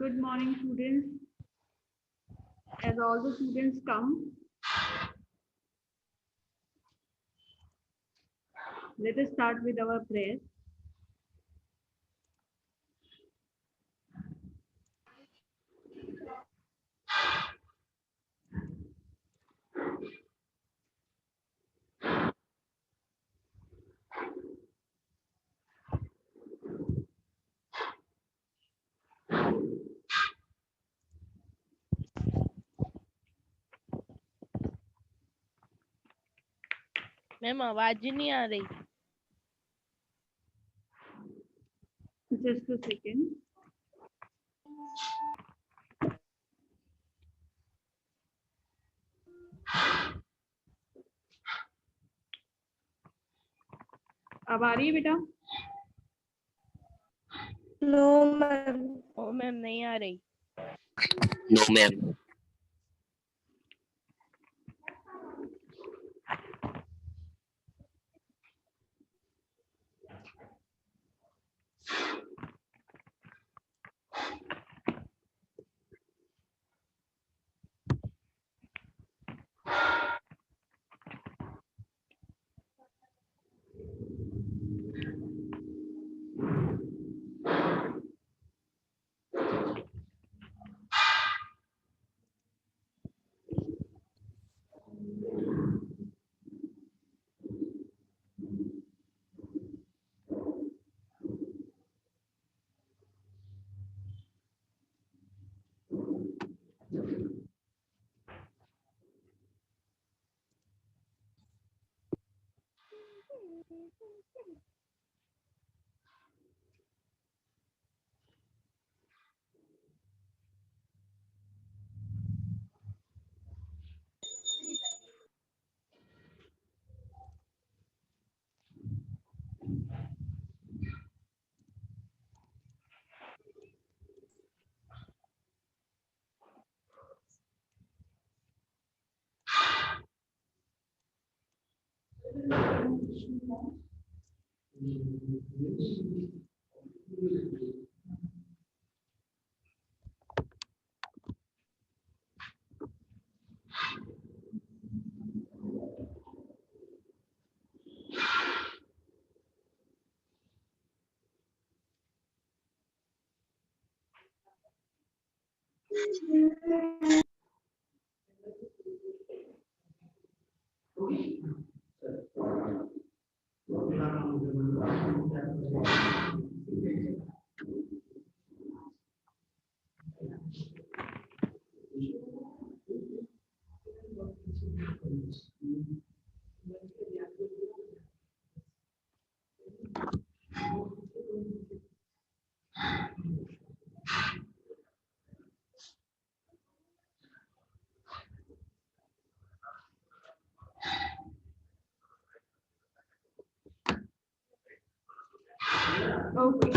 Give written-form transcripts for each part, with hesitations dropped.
Good morning, students. As all the students come, let us start with our prayer. Ma'am आवाज ही नहीं आ रही। Just a second. अब आ रही है बेटा? No ma'am. ओ मैम नहीं आ रही। No ma'am. Okay.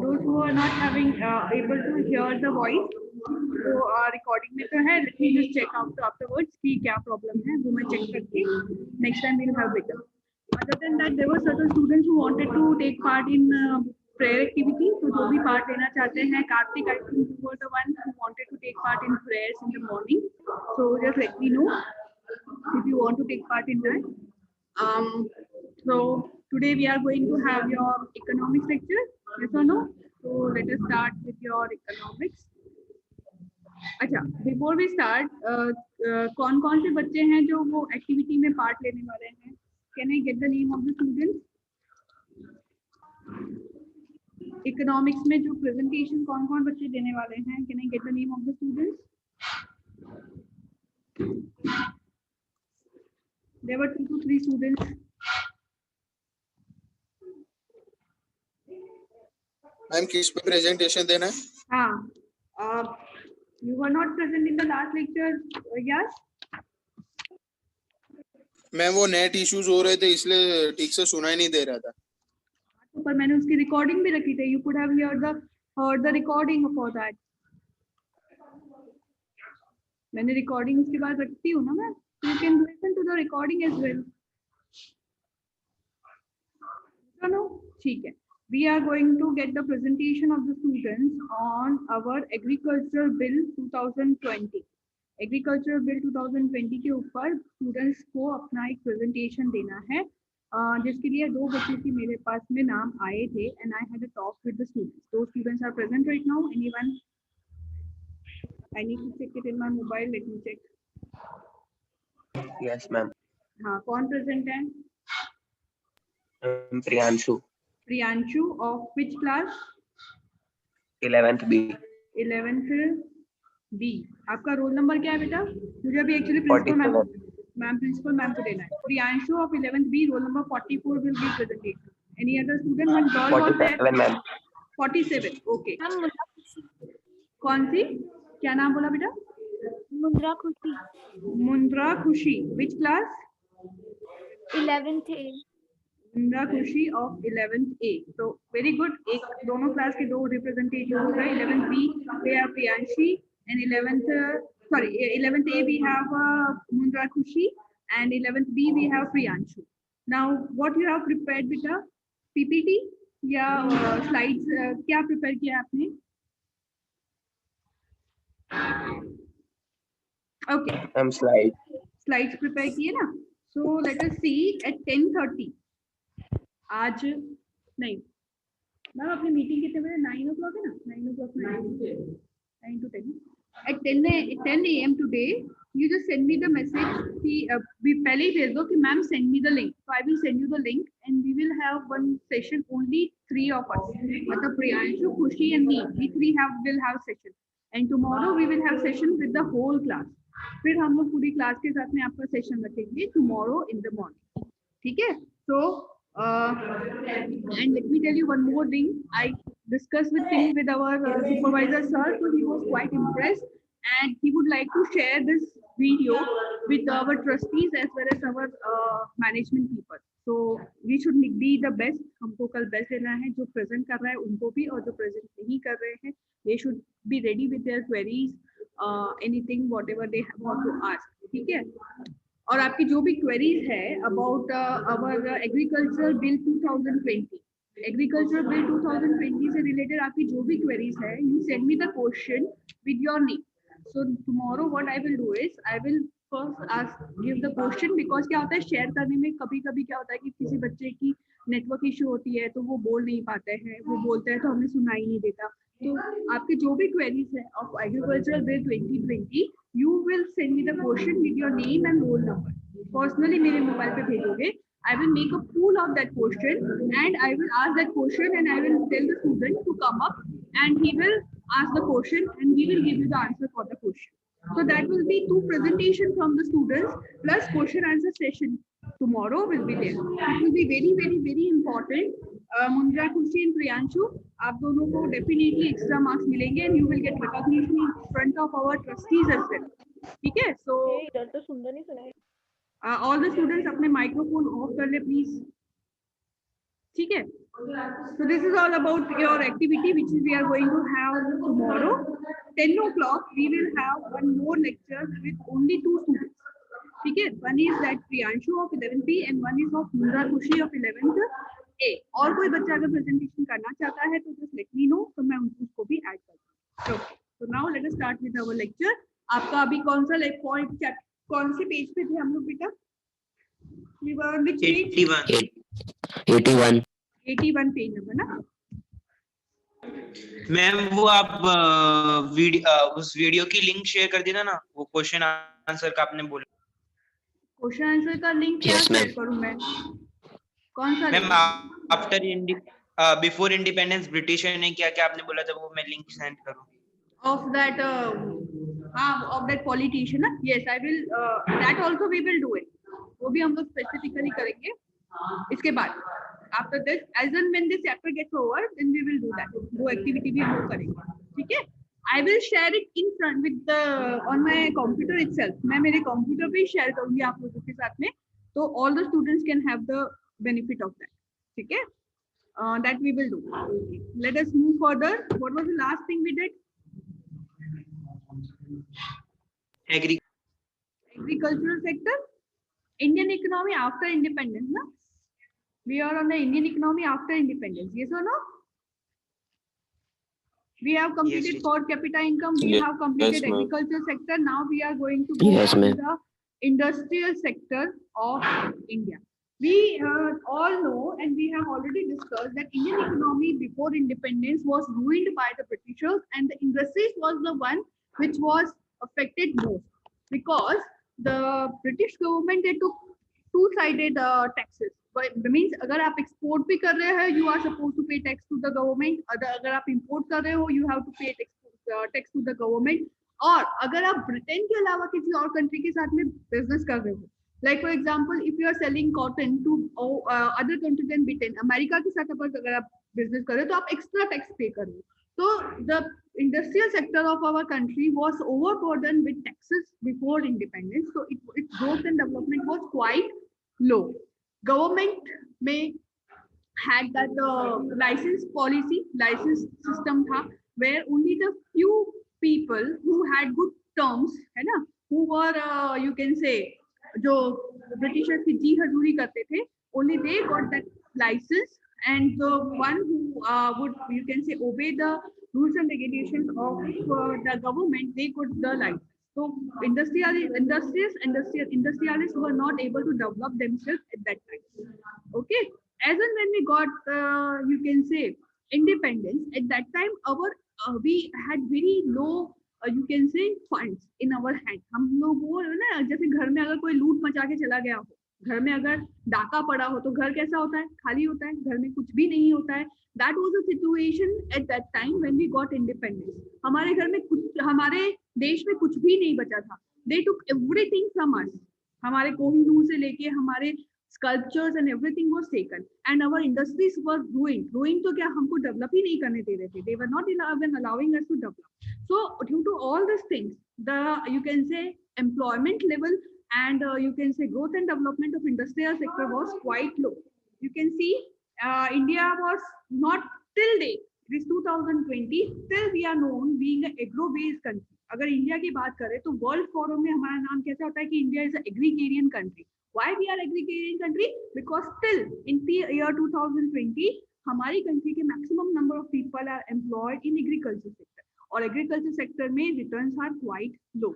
Those who are not having able to hear the voice, तो recording में तो है. Let me just check out afterwards कि क्या problem है, वो मैं check करके next time we'll have better. Other than that, there were certain students who wanted to take part in prayer activity. तो जो भी part लेना चाहते हैं, Karthik, I think you were the one who wanted to take part in prayers in the morning. So just let me know if you want to take part in that. So today we are going to have your economics lecture, yes or no? So let us start with your economics. अच्छा, before we start, कौन-कौन से बच्चे हैं जो वो activity में part लेने वाले हैं? Can I get the name of the students? Economics में जो presentation कौन-कौन बच्चे देने वाले हैं? Can I get the name of the students? There were 2 to 3 students. Ma'am किस पे प्रेजेंटेशन देना है? हाँ, you were not present in the last lecture, yes? Ma'am वो नेट इश्यूज हो रहे थे इसलिए ठीक से सुनाई नहीं दे रहा था। तो पर मैंने उसकी रिकॉर्डिंग भी रखी थी. You could have heard the recording for that. मैंने रिकॉर्डिंग उसके बाद रखती हूँ ना मैं. You can listen to the recording as well. चलो ठीक है. we are going to get the presentation of the students on our agricultural bill 2020. Agriculture bill 2020 के ऊपर स्टूडेंट्स को अपना एक प्रेजेंटेशन देना है, जिसके लिए दो बच्चों की मेरे पास में नाम आए थे and I had a talk with the students. दो students are present right now. Anyone? I need to check it in my mobile. Let me check. Yes, ma'am. हाँ, कौन प्रेजेंट है? Priyanshu, Priyanshu. Of which class? 11th B. 11th B. आपका roll number क्या है बेटा? मुझे अभी एक्चुअली प्रिंसिपल मैम को देना है. Priyanshu of 11th B, roll number 44 will be presented. Any other student? One girl was there. 47, ma'am. 47. Okay. कौन सी? क्या नाम बोला बेटा? मुंद्रा खुशी. मुंद्रा खुशी. विच क्लास? 11th A. मुंद्रा खुशी ऑफ 11th ए. तो वेरी गुड. एक दोनों क्लास के दो रिप्रेजेंटेटिव हो गए. 11th B they are Priyanshi and 11th A we have Mundra Khushi and 11th B we have Priyanshu. Now what you have prepared beta? PPT या slides क्या prepare किया आपने? Okay. Slides prepare किए ना? So let us see at 10:30. आज नहीं ma'am, अपनी meeting कितने बजे? 9 o'clock है ना? 9 o'clock 9 to 10. At 10 a.m. today, you just send me the message कि पहले ही भेज दो कि ma'am send me the link. So I will send you the link and we will have one session, only 3 of us. मतलब Priyanshu, Khushi and me. We three will have session. And tomorrow we will have session with the whole class. फिर हम लोग पूरी class के साथ में आपका session रखेंगे tomorrow in the morning. ठीक है? So and let me tell you one more thing. I discussed with our supervisor sir, so he was quite impressed and he would like to share this video with our trustees as well as our management people. So we should be the best. हमको कल best देना है. जो present कर रहा है उनको भी और जो प्रेजेंट नहीं कर रहे हैं, they should be ready with their queries, anything whatever they want to ask. ठीक है? और आपकी जो भी क्वेरीज है about our agriculture bill 2020, agriculture bill 2020 से रिलेटेड आपकी जो भी क्वेरीज है, you send me the question with your name. So tomorrow what I will do is I will first ask give the question, because क्या होता है share करने में कभी कभी क्या होता है कि किसी बच्चे की नेटवर्क इशू होती है तो वो बोल नहीं पाते हैं, वो बोलते हैं तो हमें सुनाई नहीं देता. तो आपकी जो भी क्वेरीज है of agriculture bill 2020, you will send me the question with your name and roll number. Personally मेरे मोबाइल पे भेजोगे. I will make a pool of that question and I will ask that question and I will tell the student to come up and he will ask the question and we will give you the answer for the question. So that will be 2 presentation from the students plus question answer session tomorrow will be there. It will be very very very important. Mundra Khushi and Priyanshu, आप दोनों को definitely extra marks मिलेंगे and you will get recognition in front of our trustees as well. ठीक है? So इधर तो सुंदर नहीं सुनाई. all the students अपने microphone off कर ले please. ठीक है? So this is all about your activity which we are going to have tomorrow. 10 o'clock we will have one more lecture with only 2 students. ठीक है? One is that Priyanshu of 11th B and one is of Mundra Khushi of 11th A. और कोई बच्चा अगर presentation करना चाहता है तो जस्ट लेट मी नो, तो मैं उसको भी ऐड कर दूंगी. Okay, so now let us start with our lecture. आपका अभी कौन सा पॉइंट कौन से पेज पे थे हम लोग बेटा? We were which page? 81. 81 page number ना. मैम वो आप उस वीडियो की लिंक शेयर कर देना ना, वो क्वेश्चन आंसर का आपने बोला. क्वेश्चन आंसर का लिंक क्या Yes, शेयर ma'am. करूं मैं? कौन सा? Ma'am after before independence British ने क्या क्या आपने बोला था, वो मैं लिंक सेंड करूं. Of that of that politician ना? Yes, I will that also we will do it. वो भी हम लोग स्पेसिफिकली करेंगे इसके बाद. After this, as and when this chapter gets over, then we will do that. वो एक्टिविटी भी हम लोग करेंगे. ठीक है? I will share it in front with the on my computer itself. मैं मेरे कंप्यूटर पे ही शेयर करूंगी आप लोगों के साथ में, तो all the students can have the benefit of that. ठीक है? That we will do. Okay. Let us move further. What was the last thing we did? Agricultural sector, Indian economy after independence, na? We are on the Indian economy after independence. Yes or no? We have completed teacher. per capita income. We Yes, have completed ma'am. agriculture sector. Now we are going to go Yes, on ma'am. the industrial sector of India. We all know, and we have already discussed that Indian economy before independence was ruined by the Britishers, and the industries was the one which was affected most because the British government they took two-sided taxes. But means अगर आप export भी कर रहे हैं, you are supposed to pay tax to the government. अगर आप import कर रहे हो, you have to pay tax to the government. और अगर आप ब्रिटेन के अलावा किसी और कंट्री के साथ में बिजनेस कर रहे हो, like for example, if you are selling cotton to other country than Britain, America के साथ अगर आप बिजनेस कर रहे हो तो आप एक्स्ट्रा टैक्स पे कर रहे हो. So the industrial sector of our country was overburdened with taxes before independence. So its growth and development was quite low. Government may had that license policy, license system tha, where only the few people who had good terms, है ना, who were you can say जो Britishers की जी हजूरी करते थे, only they got that license, and the one who would you can say obey the rules and regulations of the government, they got the license. So industrialists were not able to develop themselves at that time. Okay, as and when we got you can say independence, at that time our we had very low you can say funds in our hand. हम लोग वो ना जैसे घर में अगर कोई लूट मचा के चला गया हो, घर में अगर डाका पड़ा हो तो घर कैसा होता है, खाली होता है, घर में कुछ भी नहीं होता है. That was the situation at that time when we got independence. हमारे घर में कुछ, हमारे देश में कुछ भी नहीं बचा था. They took everything from us. हमारे कोहिनूर से लेके हमारे sculptures and everything was taken, and our industries were ruined. Ruined तो क्या, हमको develop ही नहीं करने दे रहे थे. They were not even allowing us to develop. So due to all these things, the you can say employment level and you can say growth and development of industrial sector was quite low. You can see India was not till date, it is 2020, still we are known being an agro-based country. अगर India की बात करें तो world forum में हमारा नाम कैसा होता है कि India is agrarian country. Why we are agrarian country? Because still in the year 2020 हमारी कंट्री के maximum number of people are employed in agriculture sector, और agriculture sector में returns are quite low.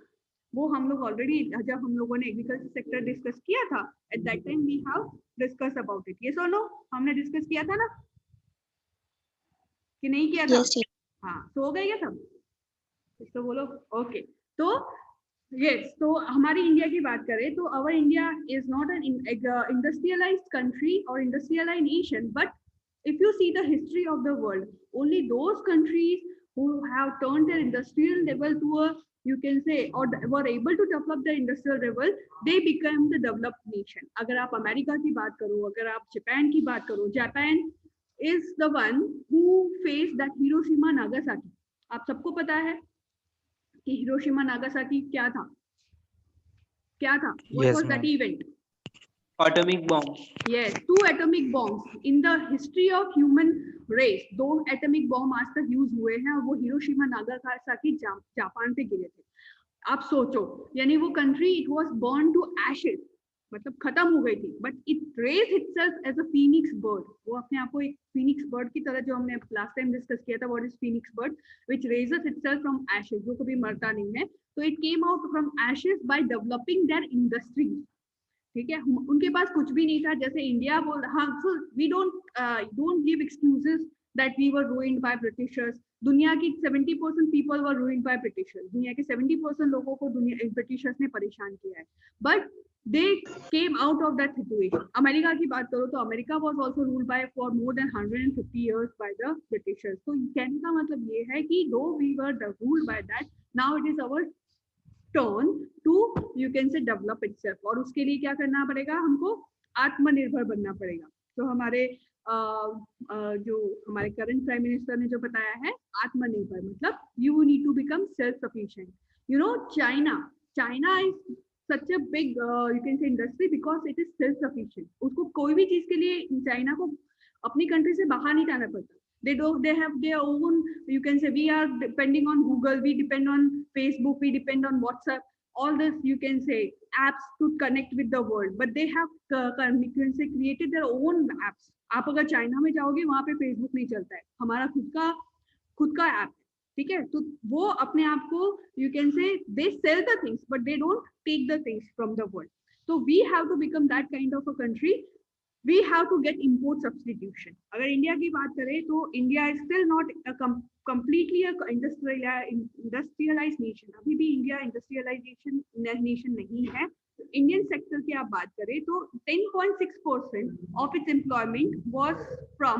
वो हम लोग ऑलरेडी जब हम लोगों ने एग्रीकल्चर सेक्टर डिस्कस किया था, at that time we have discuss about it. Yes और नो, हमने डिस्कस किया था ना कि नहीं किया था? Yes, हाँ, तो हो गया क्या सब? तो बोलो ओके. तो यस, तो हमारी इंडिया की बात करें तो our India is not an industrialised country और industrialised nation, but if you see the history of the world, only those countries who have turned their industrial level to a you can say or were able to develop their industrial level, they become the developed nation. अगर आप America की बात करो, अगर आप Japan की बात करो, Japan is the one who faced that Hiroshima Nagasaki. आप सबको पता है कि हिरोशिमा नागासाकी क्या था, क्या था? What Yes, was that ma'am. event? Atomic bomb. Yes, 2 atomic bombs in the history of human race. 2 atomic bomb आज तक यूज हुए हैं और वो हिरोशिमा नागासाकी जापान पे गिरे थे. आप सोचो, यानी वो country it was burn to ashes, मतलब खत्म हो गई थी, but it raise itself as a phoenix bird. वो अपने आप को एक फीनिक्स बर्ड की तरह, जो हमने लास्ट टाइम डिस्कस किया था, what is Phoenix bird, which raises itself from ashes, जो कभी मरता नहीं है. तो it came out from ashes by developing there industries. ठीक है, उनके पास कुछ भी नहीं था, जैसे इंडिया बोल. हाँ, so we don't give excuses that we were ruined by Britishers. दुनिया की 70% people were ruined by Britishers. दुनिया के 70% लोगों को ब्रिटिशर्स ने परेशान किया है, but they came out of that situation. America की बात करो तो America was also ruled by for more than 150 years by the Britishers. तो कहने का मतलब ये है कि though we were ruled by that, now it is our turn to you can say develop itself. और उसके लिए क्या करना पड़ेगा, हमको आत्मनिर्भर बनना पड़ेगा. तो हमारे जो हमारे करंट प्राइम मिनिस्टर ने जो बताया है, आत्मनिर्भर मतलब you need to become self sufficient. You know, China is such a big you can say industry because it is self sufficient. उसको कोई भी चीज के लिए चाइना को अपनी कंट्री से बाहर नहीं जाना पड़ता. They have their own you can say. We are depending on Google, we depend on Facebook, we depend on WhatsApp. all this, you can say, apps to connect with the world, but they have you can say created their own apps. आप अगर China में जाओगे वहां पे Facebook नहीं चलता है, हमारा खुद का ऐप, ठीक है? तो वो अपने आप को, you can say, they sell the things but they don't take the things from the world. So we have to become that kind of a country. We have to get import substitution. अगर India की बात करें तो India is still not a completely a industrialized nation. अभी भी India industrialization nation नहीं है. Indian sector की आप बात करें तो 10.6% of its employment was from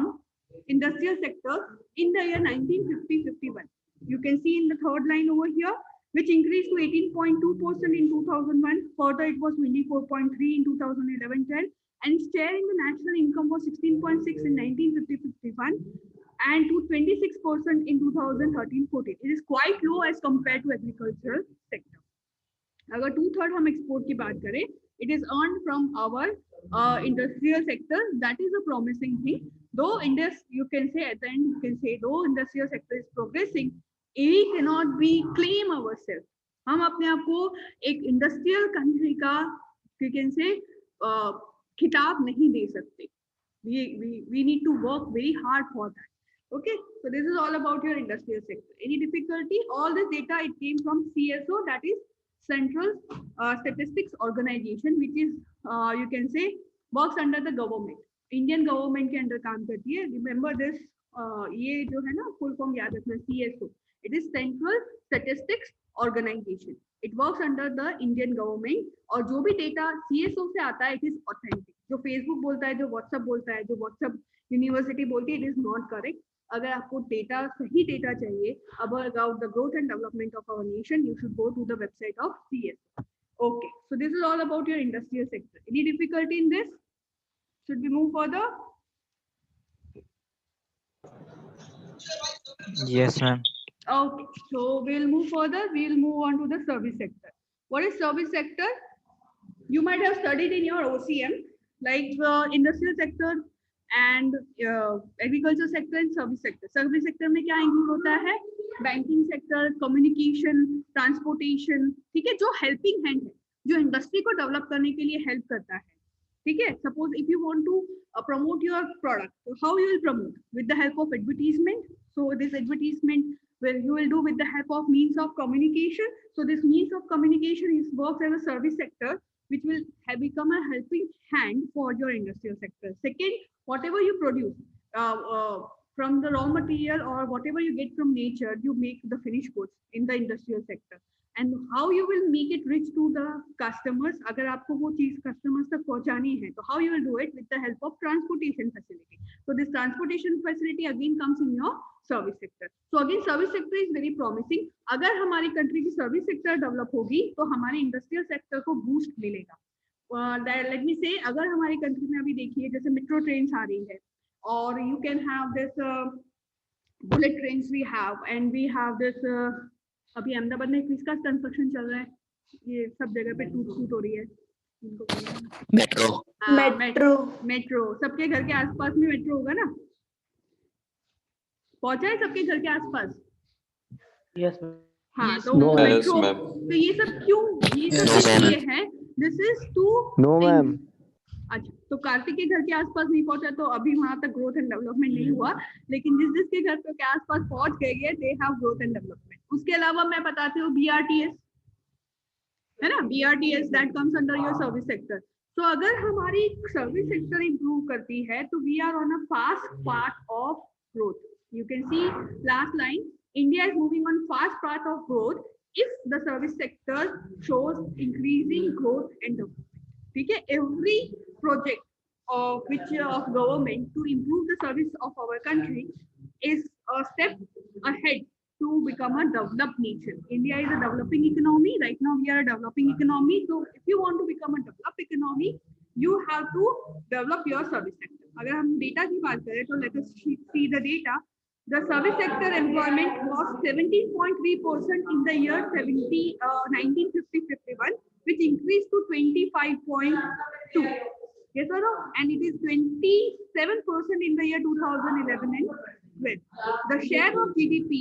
industrial sector in the year 1950-51. You can see in the third line over here, which increased to 18.2% in 2001. Further, it was 24.3 in 2011-12, and its share in the national income was 16.6 in 1950-51, and to 26% in 2013-14. It is quite low as compared to agricultural sector. अगर 2/3 हम export की बात करें, it is earned from our industrial sector. That is a promising thing. Though you can say at the end, you can say though industrial sector is progressing, we cannot be claim ourselves. हम अपने आप को एक industrial country का, you can say, खिताब नहीं दे सकते. We need to work very hard for that. Okay, so this is all about your industrial sector. Any difficulty? All this data, it came from CSO, that is Central Statistics Organization, which is you can say works under the government. Indian government के अंदर काम करती है. Remember this, ये जो है ना full form याद रखना, CSO. It is Central Statistics Organization. It works under the Indian government. और जो भी डेटा CSO से आता है, it is authentic. जो Facebook बोलता है, जो WhatsApp बोलता है, जो WhatsApp यूनिवर्सिटी बोलती है, it is not correct. अगर आपको डेटा, सही डेटा चाहिए about the growth and development of our nation, you should go to the website of CSO. Okay, so this is all about your industrial sector. Any difficulty in this? Should we move further? Yes, ma'am. Okay, so we'll move further. We'll move on to the service sector. What is service sector? You might have studied in your OCM, like industrial sector and agriculture sector and service sector. Service sector में क्या include होता है? Banking sector, communication, transportation, ठीक है? जो helping hand है, जो industry को develop करने के लिए help करता है, ठीक है? Suppose if you want to promote your product, so how you will promote? With the help of advertisement. So this advertisement, well, you will do with the help of means of communication. So this means of communication is works as a service sector, which will have become a helping hand for your industrial sector. Second, whatever you produce from the raw material or whatever you get from nature, you make the finished goods in the industrial sector. And how you will make it reach to the customers, अगर आपको वो चीज customers तक पहुंचानी है, तो how you will do it? With the help of transportation facility. So this transportation facility again comes in your service sector. So again service sector is very promising. अगर हमारी country की service sector develop होगी, तो हमारे industrial sector को boost मिलेगा. Let me say, अगर हमारी country में अभी देखिए जैसे metro trains आ रही है, और you can have this bullet trains we have, and we have this अभी अहमदाबाद में किसका कंस्ट्रक्शन चल रहा है, ये सब जगह पे टूट हो रही है, मेट्रो. सबके घर के आसपास में मेट्रो होगा ना? पहुंचा है सबके घर के आसपास? Yes. हाँ, तो मेट्रो. तो ये सब क्यों, ये सब इसलिए है, this is to. No, ma'am. अच्छा, तो कार्तिक के घर के आसपास नहीं पहुंचा तो अभी वहां तक ग्रोथ एंड डेवलपमेंट नहीं हुआ, लेकिन जिसके घर के आसपास पहुंच गए हैं, they have growth and development. उसके अलावा मैं बताती हूँ BRTS, है ना? BRTS that comes under your service sector. तो अगर हमारी सर्विस सेक्टर इंप्रूव करती है तो we are on a fast path of growth. You can see last line, India is moving on fast path of growth if the service sector shows increasing growth and development. ठीक है? Every project of government to improve the service of our country is a step ahead to become a developed nation. India is a developing economy. Right now we are a developing economy. So if you want to become a developed economy, you have to develop your service sector. अगर हम data की बात करें तो let us see the data. The service sector employment was 17.3% in the year 1950-51, which increased to 25.2. Yes or no? And it is 27% in the year 2011 and 12. The share of GDP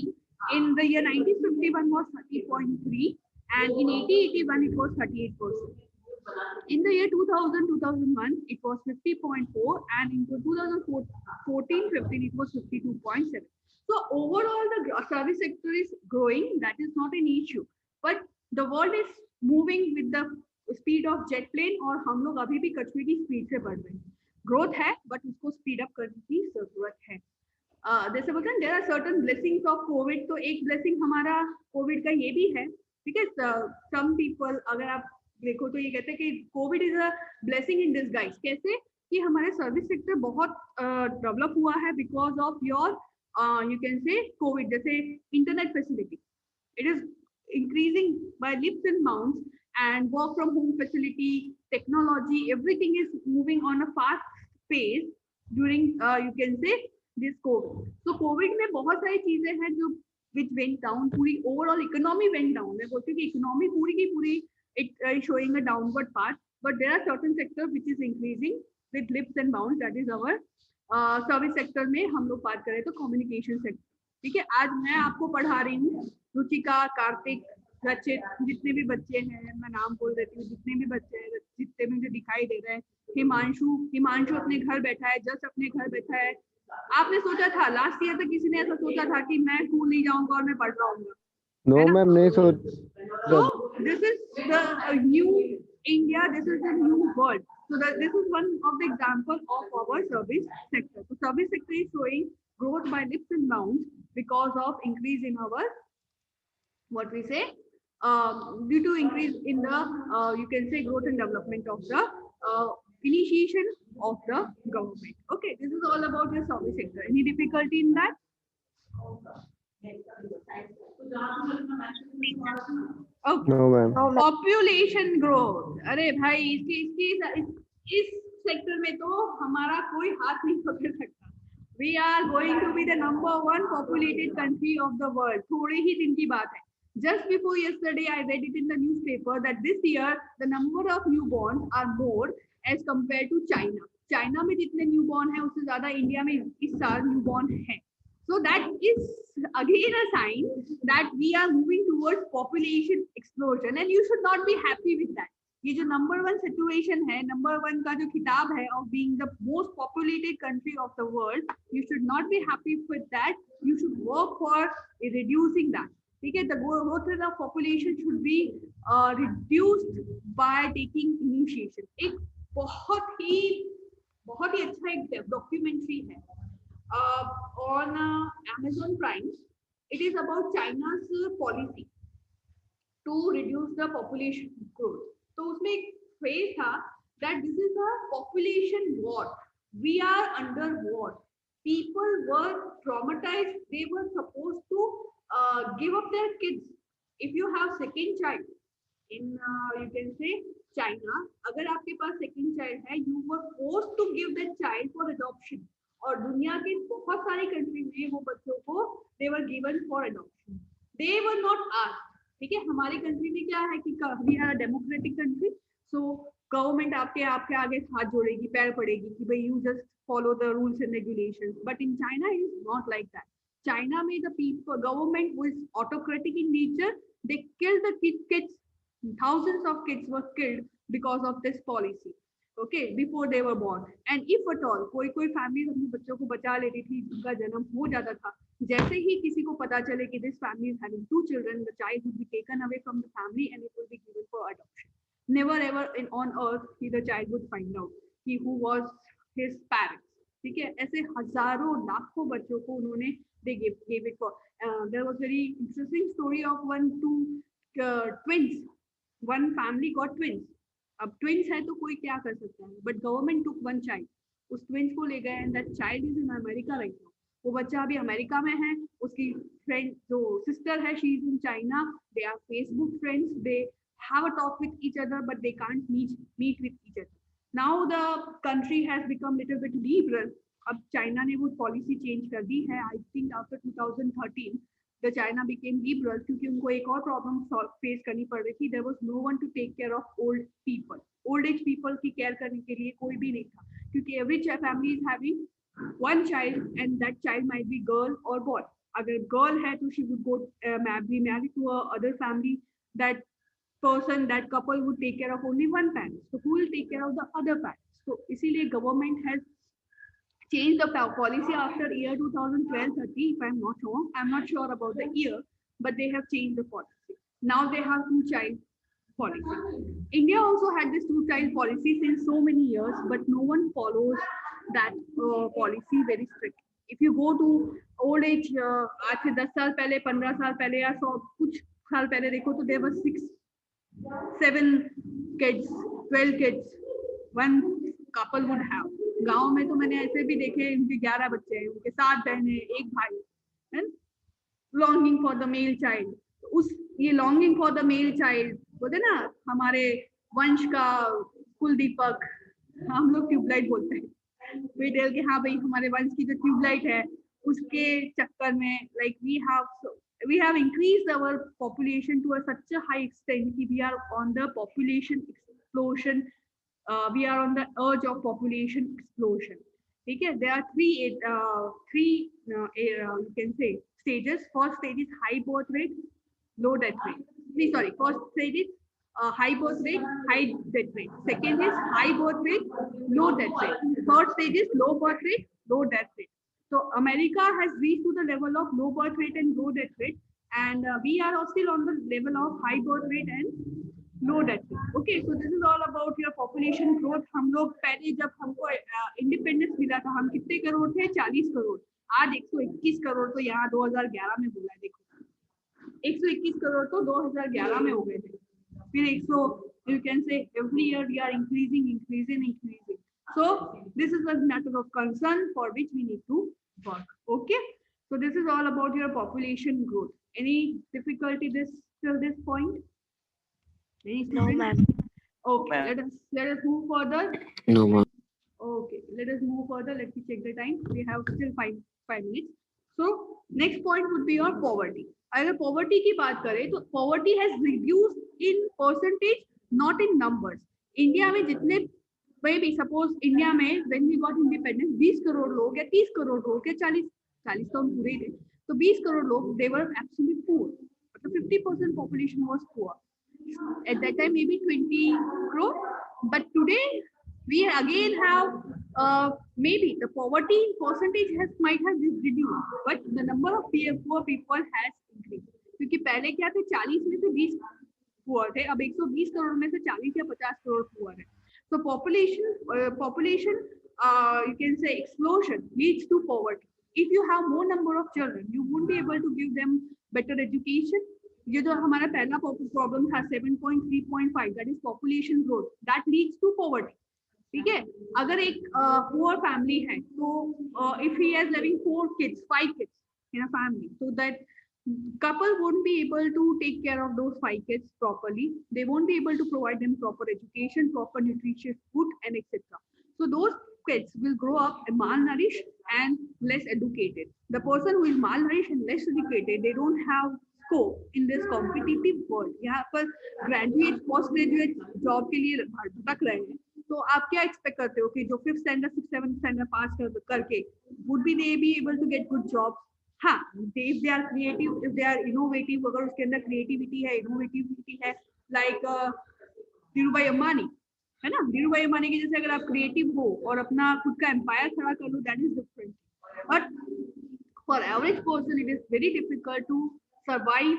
in the year 1951 was 30.3, and in 80-81 it was 38%. In the year 2000-2001 it was 50.4, and in 2014-15 it was 52.7. So overall the service sector is growing, that is not an issue, but the world is moving with the speed of jet plane, और हम लोग अभी भी कछुए की speed से बढ़ रहे हैं. ग्रोथ है बट उसको स्पीड अप करने की जरूरत है. जैसे बोलते हैं there are certain blessings of Covid, तो एक ब्लेसिंग हमारा कोविड का ये भी है, ठीक है. सम पीपल, अगर आप देखो तो ये कहते हैं कि covid is a blessing in disguise. कैसे कि हमारे सर्विस सेक्टर बहुत डेवलप हुआ है because of your you can say covid. जैसे internet facility, it is increasing by leaps and bounds, and work from home facility, technology, everything is moving on a fast pace during you can say this COVID. So COVID में बहुत सारी चीजें हैं जो which went down, पूरी overall economy went down. मैं बोलती हूँ कि economy पूरी की पूरी it showing a downward path, but there are certain sectors which is increasing with leaps and bounds. That is our service sector में हम लोग बात करें तो कम्युनिकेशन सेक्टर. ठीक है, आज मैं आपको पढ़ा रही हूँ, रुचिका, कार्तिक, रचित, जितने भी बच्चे हैं मैं नाम बोल देती हूँ, जितने भी बच्चे हैं, जितने भी मुझे दिखाई दे रहे हैं. हिमांशु अपने घर बैठा है, जस अपने घर बैठा है. आपने सोचा था लास्ट ईयर तक किसी ने ऐसा सोचा था कि मैं स्कूल नहीं जाऊंगा और मैं पढ़ रहूंगा? नो मैम, नहीं सोच. So this is the new India, this is the new world. So this is one of the example of our service sector. So service sector is showing growth by leaps and bounds because of increase in our what we say due to increase in the you can say growth and development of the initiation of the government. Okay, this is all about your service sector. Any difficulty in that? Okay. No ma'am. Population growth. अरे भाई इस sector में तो हमारा कोई हाथ नहीं पकड़ सकता. We are going to be the number 1 populated country of the world. थोड़े ही दिन की बात है. Just before yesterday, I read it in the newspaper that this year the number of newborns are more as compared to China. China में जितने newborn है उससे ज़्यादा इंडिया में इस साल newborn है. So that is again a sign that we are moving towards population explosion, and you should not be happy with that. ये जो number 1 situation है, number 1 का जो खिताब है of being the most populated country of the world, you should not be happy with that. You should work for reducing that. ठीक है, the growth of population should be reduced by taking initiation. एक बहुत ही अच्छा एक documentary है on Amazon Prime. It is about China's policy to reduce the population growth. तो उसमें एक phrase था that this is a population war. We are under war. People were traumatized. They were supposed to give up their kids. If you have second child in you can say China, अगर आपके पास second child है, you were forced to give that child for adoption. और दुनिया के बहुत सारी country में वो बच्चों को they were given for adoption. They were not asked. ठीक है, हमारी कंट्री में क्या है कि we are a democratic country, so government आपके आगे हाथ जोड़ेगी, पैर पड़ेगी कि भाई you just follow the rules and regulations. But in China it is not like that. China में the people government was autocratic in nature. They killed the kids. Thousands of kids were killed because of this policy. Okay, before they were born. And if at all कोई family अपने बच्चों को बचा लेती थी, उनका जन्म हो जाता था, जैसे ही किसी को पता चले कि this family is having 2 children, the child would be taken away from the family and it will be given for adoption. Never ever on earth the child would find out who was his parents. ठीक है, ऐसे हजारों लाखों बच्चों को उन्होंने they gave it for. There was very interesting story of 2 twins. One family got twins. अब twins है तो कोई क्या कर सकता है, बट गवर्नमेंट टुक 1 चाइल्ड. उस ट्विंस को ले गए and that child is in America right now. वो बच्चा अभी अमेरिका में है, उसकी फ्रेंड जो सिस्टर है she is in China. They are Facebook friends, they have a talk with each other but they can't meet with each other. Now the country has become little bit liberal. अब China ने वो policy change कर दी है. I think after 2013 the China became liberal क्योंकि उनको एक और प्रॉब्लम फेस करनी पड़ रही थी. There was no one to take care of old people. Old age people की केयर करने के लिए कोई भी नहीं था, क्योंकि every family is having 1 child and that child might be girl or boy. अगर girl है तो she would go be married to a other family. That person, that couple would take care of only one parent. So who will take care of the other parents? So इसीलिए government has changed the policy after year 2012-13, if I'm not wrong. I'm not sure about the year, but they have changed the policy. Now they have two-child policy. India also had this two-child policy since so many years, but no one follows that policy very strict. If you go to old age, आज से 10 साल पहले, 15 साल पहले या 100 कुछ साल पहले देखो तो there were 6-7 kids, 12 kids, one couple would have. गांव में तो मैंने ऐसे भी देखे, उनके 11 बच्चे हैं, उनके 7 बहनें, एक भाई, and longing for the male child. उस ये longing for the male child बोलते ना, हमारे वंश का कुलदीपक, हम लोग ट्यूबलाइट बोलते हैं, वे टेल के हाँ भाई हमारे वंश की जो ट्यूबलाइट है उसके चक्कर में like we have increased our population to such a high extent that we are on the population explosion. We are on the edge of population explosion. Okay, there are three you can say stages. First stage is high birth rate, low death rate. Sorry, first stage is high birth rate, high death rate. Second is high birth rate, low death rate. Third stage is low birth rate, low death rate. So America has reached to the level of low birth rate and low death rate, and we are still on the level of high birth rate and low death rate. Okay, so this is all about your population growth. हम लोग पहले जब हमको independence मिला था, हम कितने करोड़ थे? 40 करोड़. आज 121 करोड़ तो यहाँ 2011 में बोला है. देखो 121 करोड़ तो 2011 में हो गए थे. फिर 100, you can say every year we are increasing. So this is a matter of concern for which we need to work. Okay, so this is all about your population growth. Any difficulty till this point? No, ma'am. Okay, let us move further. No, ma'am. Okay, let us move further. Let me check the time. We have still five minutes. So next point would be your poverty. अगर poverty की बात करें तो poverty has reduced in percentage, not in numbers. India में जितने maybe suppose India में when we got independence 20 crore लोग या 30 करोड़ लोग या 40 तो हम पूरे थे, तो 20 करोड़ लोग they were absolutely poor. मतलब 50% population was poor. At that time maybe 20 crore, but today we again have maybe the poverty percentage might have reduced, but the number of poor people has increased. क्योंकि पहले क्या थे, 40 में से 20 poor थे, अब 120 करोड़ में से 40 या 50 करोड़ poor है. So population you can say explosion leads to poverty. If you have more number of children, you won't be able to give them better education. ये जो हमारा पहला प्रॉब्लम था 7.3.5, that is population growth, that leads to poverty. ठीक है, अगर एक poor family है तो if he is having 5 kids in a family, so that couple won't be able to take care of those 5 kids properly. They won't be able to provide them proper education, proper nutritious food, and etc. So those kids will grow up malnourished and less educated. The person who is malnourished and less educated, they don't have scope in this competitive world. यहाँ पर graduate, post graduate job के लिए भटक रहे हैं, तो आप क्या expect करते हो कि जो 5th standard, 6th, 7th standard पास करके would be they be able to get good jobs? हाँ, if they are creative, if they are innovative, अगर उसके अंदर creativity है, innovativity है, like धीरूभाई अम्बानी है ना, धीरूभाई अम्बानी के जैसे अगर आप creative हो और अपना खुद का empire खड़ा कर लो, that is different. But for average person, it is very difficult to survive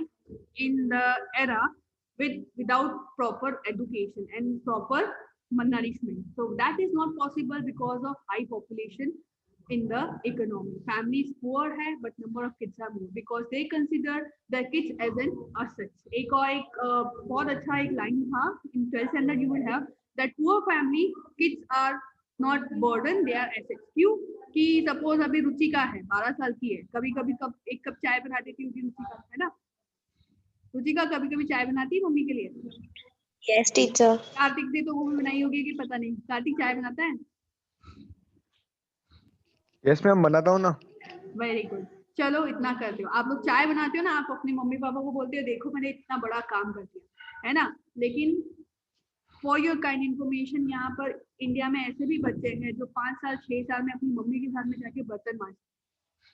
in the era without proper education and proper nourishment. So that is not possible because of high population in the economy. Families poor hai, but number of kids are more because they consider their kids as an asset. एक बहुत अच्छा एक line था in 12th standard, you will have that poor family kids are not burden, they are assets. क्यों कि suppose अभी रुचिका है, 12 साल की है, कभी एक कप चाय बना देती होगी रुचिका, है ना? रुचिका कभी चाय बनाती है मम्मी के लिए? Yes, teacher. कार्तिक ने तो वो भी बनाई होगी कि पता नहीं, कार्तिक चाय बनाता है? यस मैम, बनाता हूँ ना. Very good. चलो इतना करते हो, आप लोग चाय बनाते हो ना, आप अपने मम्मी पापा को बोलते हो देखो मैंने इतना बड़ा काम कर दिया, है ना? लेकिन फॉर योर काइंड इन्फॉर्मेशन, यहाँ पर इंडिया में ऐसे भी बच्चे हैं जो 5 साल 6 साल में अपनी मम्मी के साथ में जाके बर्तन मांजते,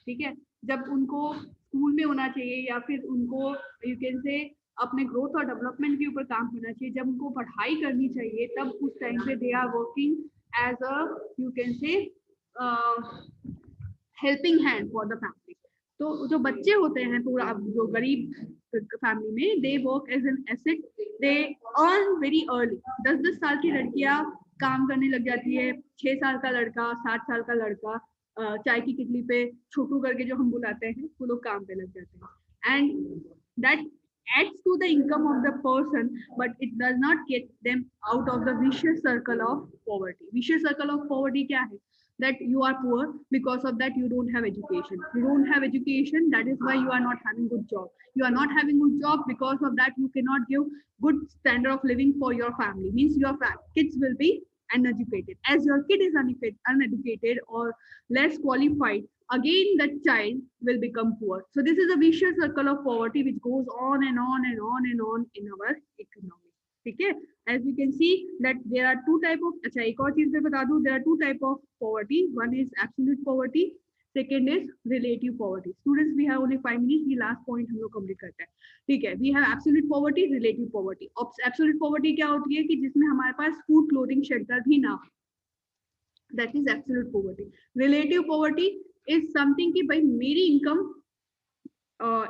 ठीक है, जब उनको स्कूल में होना चाहिए या फिर उनको यू कैन से अपने ग्रोथ और डेवलपमेंट के ऊपर काम करना चाहिए। जब उनको पढ़ाई करनी चाहिए तब उस टाइम पे they are working as a you can say helping hand for the family. तो जो बच्चे होते हैं पूरा जो गरीब फैमिली में, they work as an asset, they earn very early. 10-10 साल की लड़कियां काम करने लग जाती है, 6 साल का लड़का, 7 साल का लड़का चाय की किटली पे छोटू करके जो हम बुलाते हैं, वो लोग काम पे लग जाते हैं। And that adds to the income of the person, but it does not get them out of the vicious circle of poverty. Vicious circle of poverty क्या है? That you are poor, because of that you don't have education. You don't have education, that is why you are not having good job. You are not having good job, because of that you cannot give good standard of living for your family. Means your kids will be uneducated. As your kid is uneducated or less qualified, again that child will become poor. So this is a vicious circle of poverty which goes on and on and on and on in our economy. ठीक है? As we can see that there are two type of, अच्छा एक और चीज मैं बता दूं, there are two type of poverty. One is absolute poverty, second is relative poverty. Students, we have only 5 minutes, ये last point हम लोग complete करते हैं। ठीक है? We have absolute poverty, relative poverty. Absolute poverty क्या होती है कि जिसमें हमारे पास food, clothing, shelter भी ना हो, that is absolute poverty. Relative poverty is something कि भाई मेरी इनकम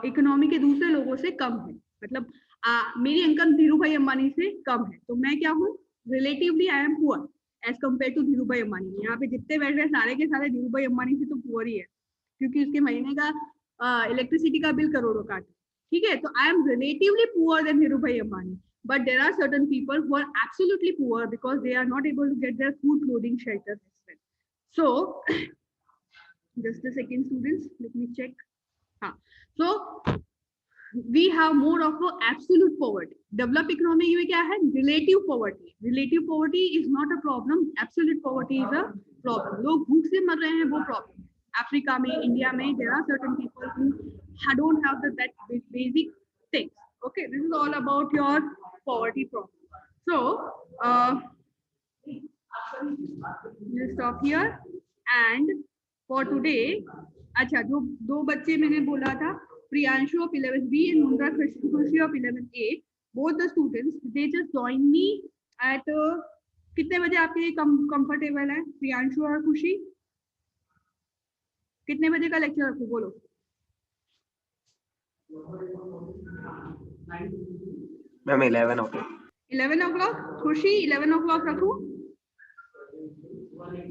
इकोनॉमी के दूसरे लोगों से कम है, मतलब मेरी इनकम धीरू भाई अंबानी से कम है, तो मैं क्या हूँ, relatively I am poor as compare to Dhirubhai Ambani. यहाँ पे जितने बैठ रहे सारे के सारे धीरू भाई अंबानी से तो पुअर ही है, क्योंकि उसके महीने का इलेक्ट्रिसिटी का बिल करोड़ों का। ठीक है? तो I am relatively poor then Dhirubhai Ambani, but there are certain people who are absolutely poor because they are not able to get their food, clothing, shelter as well. So just a second, students, let me check. So we have more of a absolute poverty. Developed economy में क्या है? Relative poverty. Relative poverty is not a problem. Absolute poverty is a problem. लोग भूख से मर रहे हैं, वो problem है। अफ्रीका में, इंडिया में, there are certain people who don't have that basic things. Okay, this is all about your poverty problem. So we'll stop here. And for today, अच्छा जो दो बच्चे मैंने बोला था, Priyanshu of 11th B and Mundra Khushi of 11th A, both the students, they just join me at कितने बजे आपके लिए कंफर्टेबल है? प्रियांशु और खुशी कितने बजे का लेक्चर रखूं, बोलो। Ma'am 11 o'clock. 11 o'clock? खुशी 11 o'clock रखूं?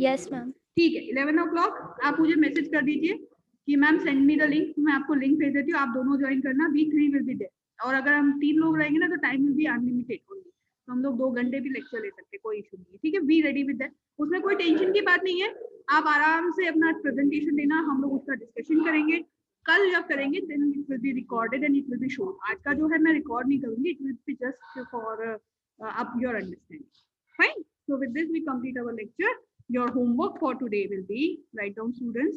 Yes ma'am. ठीक है, 11 o'clock आप मुझे मैसेज कर दीजिए कि ma'am send me the link, मैं आपको लिंक भेज देती हूँ, आप दोनों ज्वाइन करना। Week 3 will be there. और अगर हम 3 लोग रहेंगे ना तो time will be unlimited only, तो हम लोग 2 घंटे भी लेक्चर ले सकते हैं, कोई इशू नहीं है। ठीक है? बी रेडी विद दैट, उसमें कोई टेंशन की बात नहीं है। आप आराम से अपना प्रेजेंटेशन देना, हम लोग उसका डिस्कशन करेंगे। कल जब करेंगे then it will be recorded and it will be shown. आज का जो है मैं रिकॉर्ड नहीं करूंगी, it will be just for up your understanding. Fine, so with this we complete our lecture. Your homework for today will be, write down students,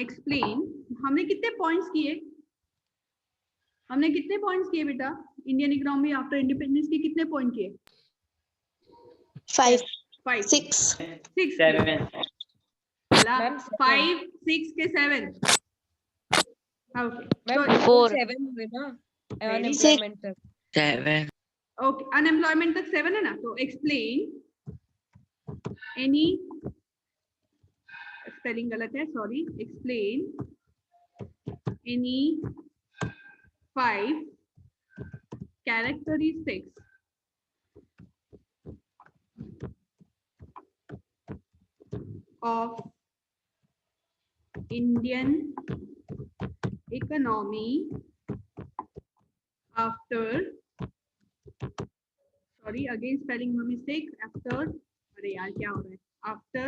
explain. हमने कितने points किए? हमने कितने पॉइंट्स किए बेटा? इंडियन इकोनॉमी आफ्टर इंडिपेंडेंस के कितने point किए? 5 5 6 6 7 5 6 के 7. Okay. मैम So, 4 7 हुए ना, अनएम्प्लॉयमेंट तक। 7. okay, अनएम्प्लॉयमेंट तक 7 है ना, तो एक्सप्लेन एनी, स्पेलिंग गलत है, sorry, explain any 5 characteristics of Indian economy after, sorry again spelling mistake, after, अरे यार क्या हो रहा है, after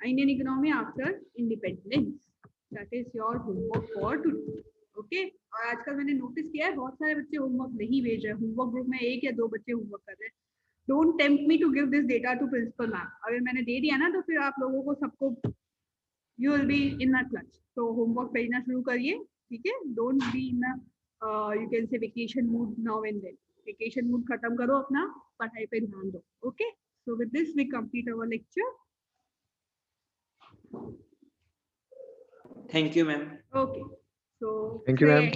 Indian economy after independence. That is your homework for today. Okay? और आजकल मैंने नोटिस किया है बहुत सारे बच्चे होमवर्क नहीं भेज रहे। होमवर्क ग्रुप में 1 या 2 बच्चे होमवर्क कर रहे हैं। Don't tempt me to give this data to principal ma'am. अगर मैंने दे दिया ना तो फिर आप लोगों को सबको you will be in a clutch. तो होमवर्क भेजना शुरू करिए, ठीक है? Don't be in you can say vacation mood now and then. Vacation mood खत्म करो, अपना पढ़ाई पे ध्यान दो। Okay, so with this we complete our lecture. Thank you, ma'am. Okay. So Thank you, ma'am.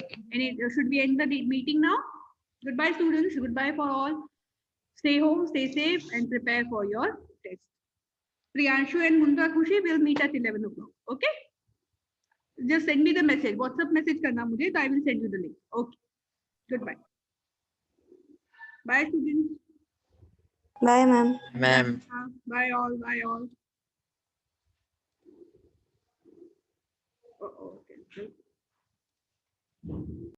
should we end the meeting now? Goodbye, students. Goodbye for all. Stay home, stay safe, and prepare for your test. Priyanshu and Mundra Khushi will meet at 11 o'clock. Okay? Just send me the message. WhatsApp message karna mujhe, so I will send you the link. Okay. Goodbye. Bye, students. Bye, ma'am. Ma'am. Bye all. Bye all. Okay.